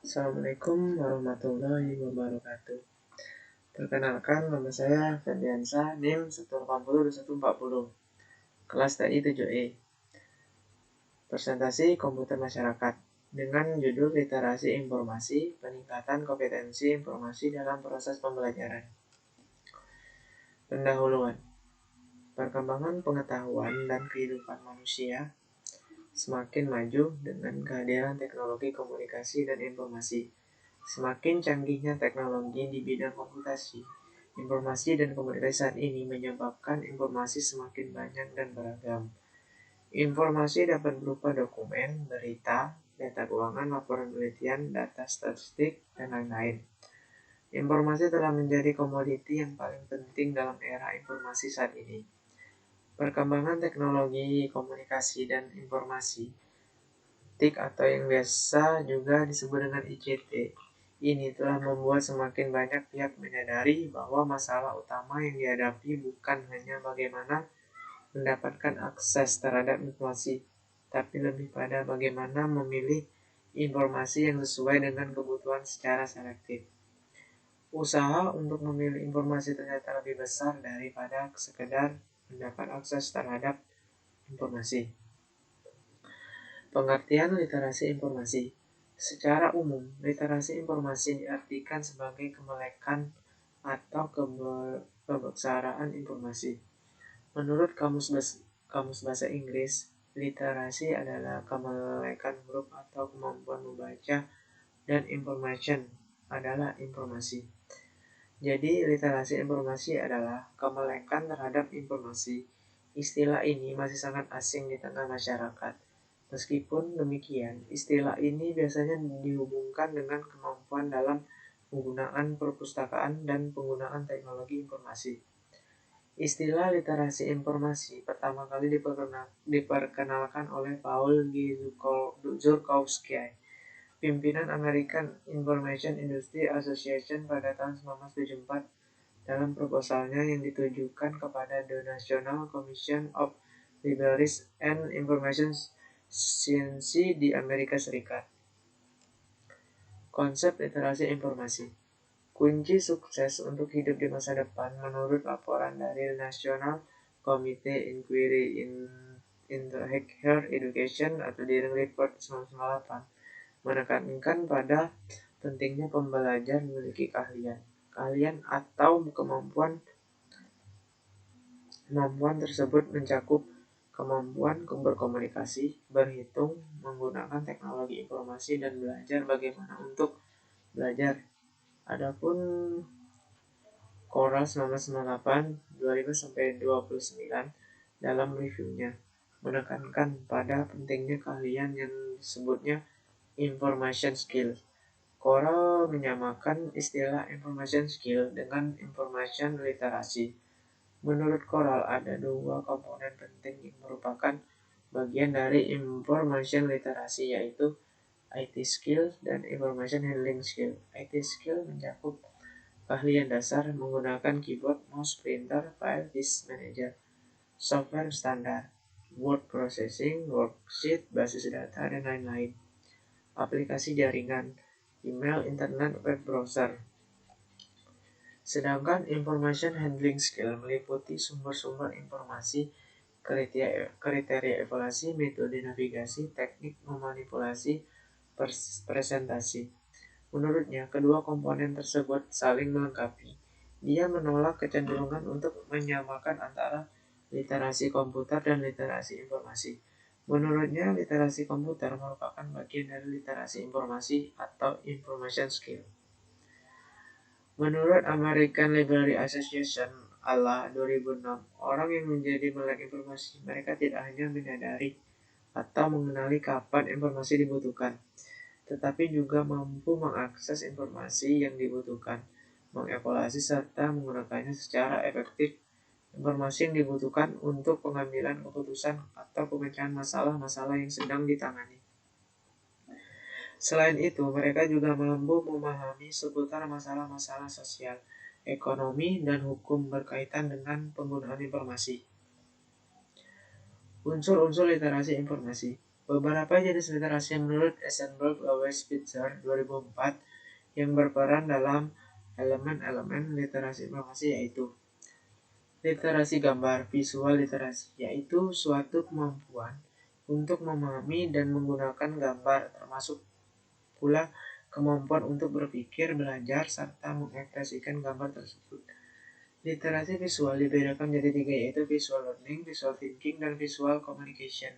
Assalamualaikum warahmatullahi wabarakatuh. Perkenalkan, nama saya Ferdiansyah, NIM 1802140, kelas TI 7E. Presentasi komputer masyarakat dengan judul Literasi Informasi, Peningkatan Kompetensi Informasi dalam Proses Pembelajaran. Pendahuluan. Perkembangan pengetahuan dan kehidupan manusia semakin maju dengan kehadiran teknologi komunikasi dan informasi. Semakin canggihnya teknologi di bidang komputasi, informasi dan komunikasi saat ini menyebabkan informasi semakin banyak dan beragam. Informasi dapat berupa dokumen, berita, data keuangan, laporan penelitian, data statistik, dan lain-lain. Informasi telah menjadi komoditi yang paling penting dalam era informasi saat ini. Perkembangan teknologi komunikasi dan informasi, TIK atau yang biasa juga disebut dengan ICT, ini telah membuat semakin banyak pihak menyadari bahwa masalah utama yang dihadapi bukan hanya bagaimana mendapatkan akses terhadap informasi, tapi lebih pada bagaimana memilih informasi yang sesuai dengan kebutuhan secara selektif. Usaha untuk memilih informasi ternyata lebih besar daripada sekedar mendapat akses terhadap informasi. Pengertian literasi informasi. Secara umum, literasi informasi diartikan sebagai kemelekan atau kebeksaraan informasi. Menurut Kamus Bahasa Inggris, literasi adalah kemelekan huruf atau kemampuan membaca, dan information adalah informasi. Jadi, literasi informasi adalah kemelekan terhadap informasi. Istilah ini masih sangat asing di tengah masyarakat. Meskipun demikian, istilah ini biasanya dihubungkan dengan kemampuan dalam penggunaan perpustakaan dan penggunaan teknologi informasi. Istilah literasi informasi pertama kali diperkenalkan oleh Paul G. Zurkowsky, pimpinan American Information Industry Association pada tahun 1974, dalam proposalnya yang ditujukan kepada The National Commission of Libraries and Information Science di Amerika Serikat. Konsep literasi informasi. Kunci sukses untuk hidup di masa depan menurut laporan dari National Committee Inquiry into Higher Education atau Deering Report 1998 menekankan pada pentingnya pembelajar memiliki keahlian atau kemampuan tersebut mencakup kemampuan berkomunikasi, berhitung, menggunakan teknologi informasi, dan belajar bagaimana untuk belajar. Adapun Coral 1998 25-29 dalam reviewnya menekankan pada pentingnya keahlian yang disebutnya information skill. Coral menyamakan istilah information skill dengan information literasi. Menurut Coral, ada dua komponen penting yang merupakan bagian dari information literasi, yaitu IT skill dan information handling skill. IT skill mencakup keahlian dasar menggunakan keyboard, mouse, printer, file, disk manager, software standar, word processing, worksheet, basis data, dan lain-lain. Aplikasi jaringan, email, internet, web browser. Sedangkan information handling skill meliputi sumber-sumber informasi, kriteria evaluasi, metode navigasi, teknik memanipulasi, presentasi. Menurutnya, kedua komponen tersebut saling melengkapi. Dia menolak kecenderungan untuk menyamakan antara literasi komputer dan literasi informasi. Menurutnya, literasi komputer merupakan bagian dari literasi informasi atau information skill. Menurut American Library Association (ALA) 2006, orang yang menjadi melek informasi, mereka tidak hanya menyadari atau mengenali kapan informasi dibutuhkan, tetapi juga mampu mengakses informasi yang dibutuhkan, mengevaluasi serta menggunakannya secara efektif. Informasi yang dibutuhkan untuk pengambilan keputusan atau pemecahan masalah-masalah yang sedang ditangani. Selain itu, mereka juga mampu memahami seputar masalah-masalah sosial, ekonomi, dan hukum berkaitan dengan penggunaan informasi. Unsur-unsur literasi informasi. Beberapa jenis literasi menurut Eisenberg Lewis Spitzer 2004 yang berperan dalam elemen-elemen literasi informasi yaitu literasi gambar, visual literasi, yaitu suatu kemampuan untuk memahami dan menggunakan gambar, termasuk pula kemampuan untuk berpikir, belajar, serta mengekspresikan gambar tersebut. Literasi visual dibedakan menjadi tiga, yaitu visual learning, visual thinking, dan visual communication.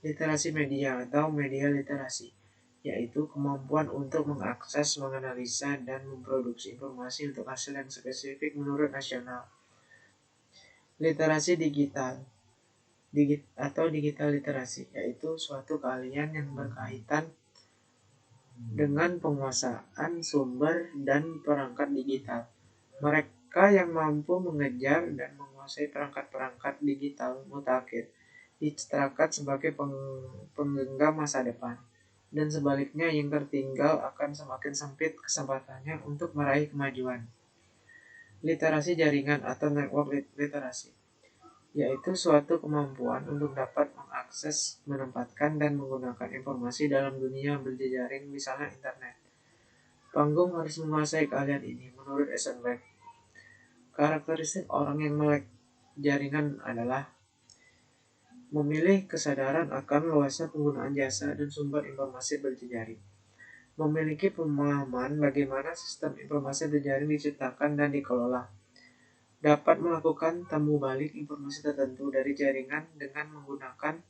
Literasi media atau media literasi, yaitu kemampuan untuk mengakses, menganalisa, dan memproduksi informasi untuk hasil yang spesifik menurut nasional. Literasi digital atau digital literasi, yaitu suatu keahlian yang berkaitan dengan penguasaan sumber dan perangkat digital. Mereka yang mampu mengejar dan menguasai perangkat-perangkat digital mutakhir diceritakan sebagai penggenggam masa depan, dan sebaliknya yang tertinggal akan semakin sempit kesempatannya untuk meraih kemajuan. Literasi jaringan atau network literasi, yaitu suatu kemampuan untuk dapat mengakses, menempatkan, dan menggunakan informasi dalam dunia berjejaring, misalnya internet. Panggung harus menguasai keahlian ini. Menurut Eisenberg, karakteristik orang yang melek jaringan adalah memilih kesadaran akan luasnya penggunaan jasa dan sumber informasi berjejaring, memiliki pemahaman bagaimana sistem informasi berjejaring diciptakan dan dikelola, dapat melakukan temu balik informasi tertentu dari jaringan dengan menggunakan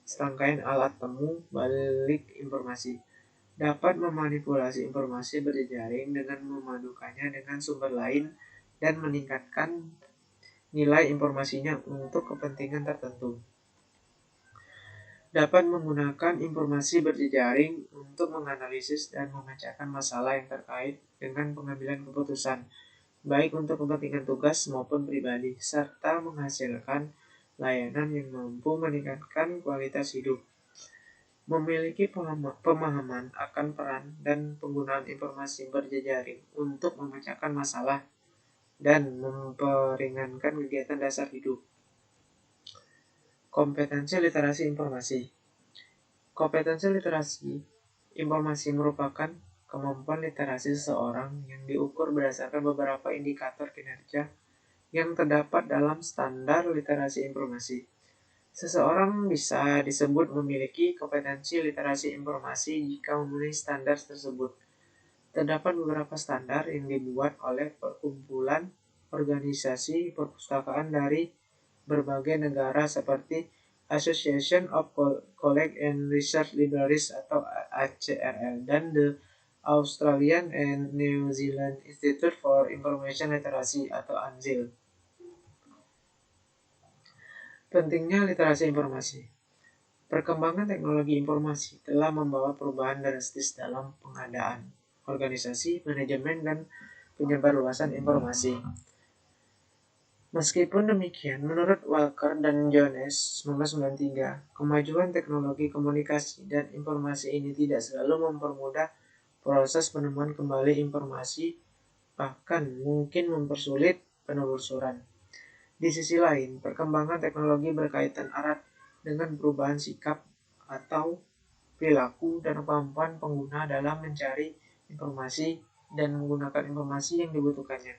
serangkaian alat temu balik informasi, dapat memanipulasi informasi berjejaring dengan memadukannya dengan sumber lain dan meningkatkan nilai informasinya untuk kepentingan tertentu, dapat menggunakan informasi berjejaring untuk menganalisis dan memecahkan masalah yang terkait dengan pengambilan keputusan, baik untuk kepentingan tugas maupun pribadi, serta menghasilkan layanan yang mampu meningkatkan kualitas hidup. Memiliki pemahaman akan peran dan penggunaan informasi berjejaring untuk memecahkan masalah dan memperingankan kegiatan dasar hidup. Kompetensi literasi informasi. Kompetensi literasi informasi merupakan kemampuan literasi seseorang yang diukur berdasarkan beberapa indikator kinerja yang terdapat dalam standar literasi informasi. Seseorang bisa disebut memiliki kompetensi literasi informasi jika memenuhi standar tersebut. Terdapat beberapa standar yang dibuat oleh perkumpulan organisasi perpustakaan dari berbagai negara seperti Association of College and Research Libraries atau ACRL dan the Australian and New Zealand Institute for Information Literacy atau ANZIL. Pentingnya literasi informasi. Perkembangan teknologi informasi telah membawa perubahan drastis dalam pengadaan, organisasi, manajemen, dan penyebarluasan informasi. Meskipun demikian, menurut Walker dan Jones 1993, kemajuan teknologi komunikasi dan informasi ini tidak selalu mempermudah proses penemuan kembali informasi, bahkan mungkin mempersulit penelusuran. Di sisi lain, perkembangan teknologi berkaitan erat dengan perubahan sikap atau perilaku dan kemampuan pengguna dalam mencari informasi dan menggunakan informasi yang dibutuhkannya.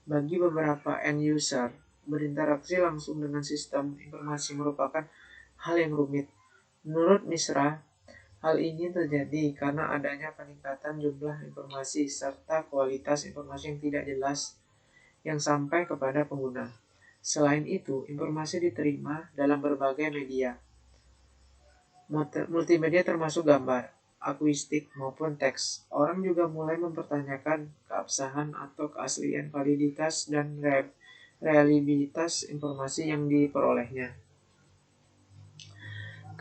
Bagi beberapa end user, berinteraksi langsung dengan sistem informasi merupakan hal yang rumit. Menurut Misra, hal ini terjadi karena adanya peningkatan jumlah informasi serta kualitas informasi yang tidak jelas yang sampai kepada pengguna. Selain itu, informasi diterima dalam berbagai media. Multimedia termasuk gambar, akuistik, maupun teks. Orang juga mulai mempertanyakan keabsahan atau keaslian, validitas, dan reliabilitas informasi yang diperolehnya.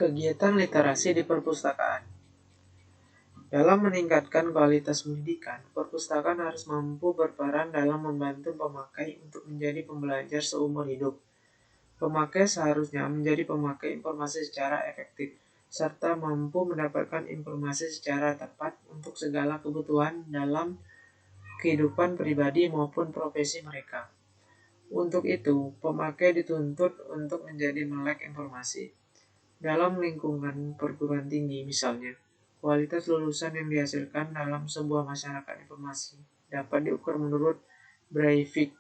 Kegiatan literasi di perpustakaan. Dalam meningkatkan kualitas pendidikan, perpustakaan harus mampu berperan dalam membantu pemakai untuk menjadi pembelajar seumur hidup. Pemakai seharusnya menjadi pemakai informasi secara efektif, serta mampu mendapatkan informasi secara tepat untuk segala kebutuhan dalam kehidupan pribadi maupun profesi mereka. Untuk itu, pemakai dituntut untuk menjadi melek informasi. Dalam lingkungan perguruan tinggi misalnya, kualitas lulusan yang dihasilkan dalam sebuah masyarakat informasi dapat diukur menurut Breivik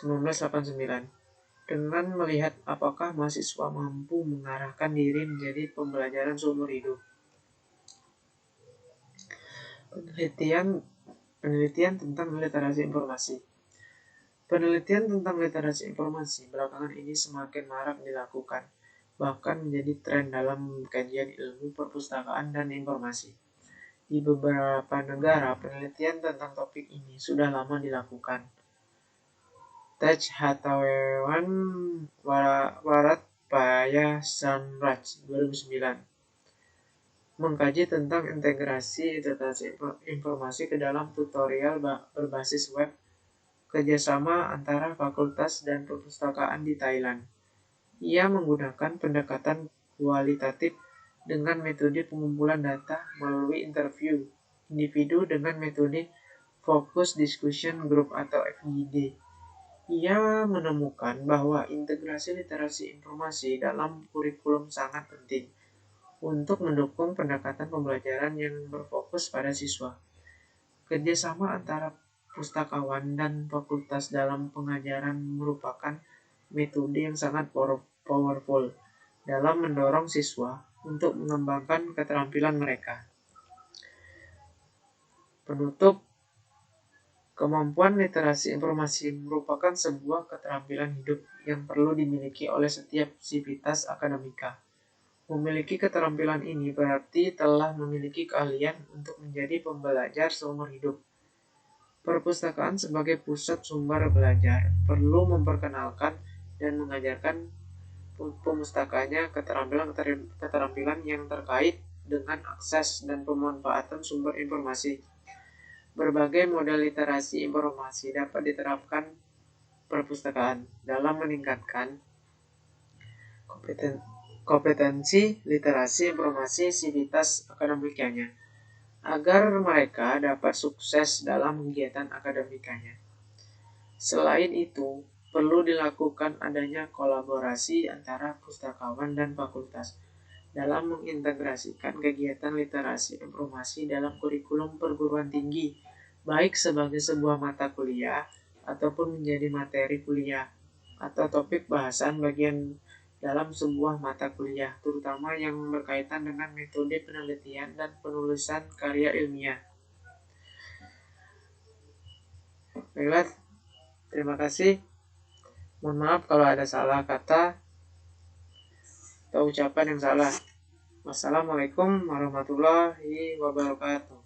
1989 dengan melihat apakah mahasiswa mampu mengarahkan diri menjadi pembelajaran seumur hidup. Penelitian tentang literasi informasi. Penelitian tentang literasi informasi belakangan ini semakin marak dilakukan, bahkan menjadi tren dalam kajian ilmu perpustakaan dan informasi. Di beberapa negara, penelitian tentang topik ini sudah lama dilakukan. Tej Hatawewan Waratpaya Sanraj 2009 mengkaji tentang integrasi literasi informasi ke dalam tutorial berbasis web kerjasama antara fakultas dan perpustakaan di Thailand. Ia menggunakan pendekatan kualitatif dengan metode pengumpulan data melalui interview individu dengan metode Focus Discussion Group atau FGD. Ia menemukan bahwa integrasi literasi informasi dalam kurikulum sangat penting untuk mendukung pendekatan pembelajaran yang berfokus pada siswa. Kerjasama antara pustakawan dan fakultas dalam pengajaran merupakan metode yang sangat powerful dalam mendorong siswa untuk mengembangkan keterampilan mereka. Penutup, kemampuan literasi informasi merupakan sebuah keterampilan hidup yang perlu dimiliki oleh setiap sivitas akademika. Memiliki keterampilan ini berarti telah memiliki keahlian untuk menjadi pembelajar seumur hidup. Perpustakaan sebagai pusat sumber belajar perlu memperkenalkan dan mengajarkan pemustakanya keterampilan yang terkait dengan akses dan pemanfaatan sumber informasi. Berbagai model literasi informasi dapat diterapkan perpustakaan dalam meningkatkan kompetensi literasi informasi sivitas akademikanya agar mereka dapat sukses dalam kegiatan akademikanya. Selain itu, perlu dilakukan adanya kolaborasi antara pustakawan dan fakultas dalam mengintegrasikan kegiatan literasi informasi dalam kurikulum perguruan tinggi, baik sebagai sebuah mata kuliah ataupun menjadi materi kuliah atau topik bahasan bagian dalam sebuah mata kuliah, terutama yang berkaitan dengan metode penelitian dan penulisan karya ilmiah. Baiklah, terima kasih. Mohon maaf kalau ada salah kata atau ucapan yang salah. Wassalamualaikum warahmatullahi wabarakatuh.